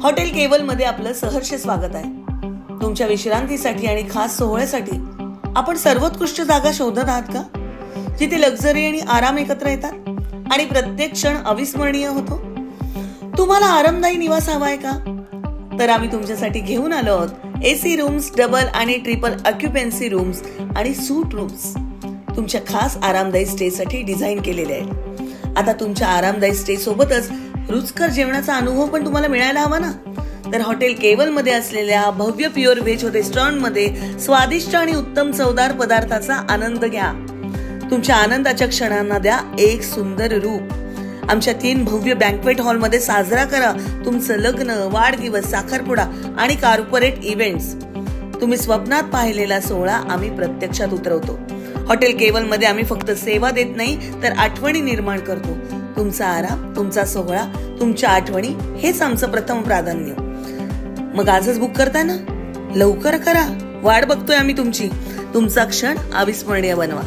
Hotel केवल मध्ये आपलं सहर्ष स्वागत आहे। तुमच्या विश्रांतीसाठी आणि खास सोहळ्यासाठी आपण सर्वोत्कृष्ट जागा शोधत आहात का, जिथे लक्झरी आणि आराम एकत्र येतात आणि प्रत्येक क्षण अविस्मरणीय होतो? तुम्हाला आरामदायी निवास हवाय का? तर आम्ही तुमच्यासाठी घेऊन आलो आहोत एसी रूम्स, डबल आणि ट्रिपल ऑक्युपन्सी रूम्स आणि सूट रूम्स तुमच्या खास आरामदायी स्टे साठी डिझाईन केलेले आहेत। आता तुमच्या आरामदायी स्टे सोबतच रुचकर जेवणाचा अनुभव पण तुम्हाला मिळायला हवा ना, तर हॉटेल केवल मध्ये असलेल्या भव्य प्युअर व्हेज रेस्टॉरंट मध्ये स्वादिष्ट आणि उत्तम चवदार पदार्थाचा आनंद घ्या। तुमच्या आनंदाच्या क्षणांना द्या एक सुंदर रूप। आमच्या 3 भव्य बँक्वेट हॉल मध्ये साजरा करा तुमचं लग्न, वाढदिवस, साखरपुडा आणि कॉर्पोरेट इव्हेंट्स। तुम्ही स्वप्नात पाहिलेला सोहळा आम्ही प्रत्यक्षात उतरवतो। हॉटेल केवल मध्ये आम्ही फक्त सेवा देत नाही, तर आठवणी निर्माण करतो। तुमचा आराम, तुमचा सोहळा, तुमच्या आठवणी हेच आमचं प्रथम प्राधान्य। मग आजच बुक करताय ना? लवकर करा, वाट बघतोय आम्ही तुमची। तुमचा क्षण अविस्मरणीय बनवा।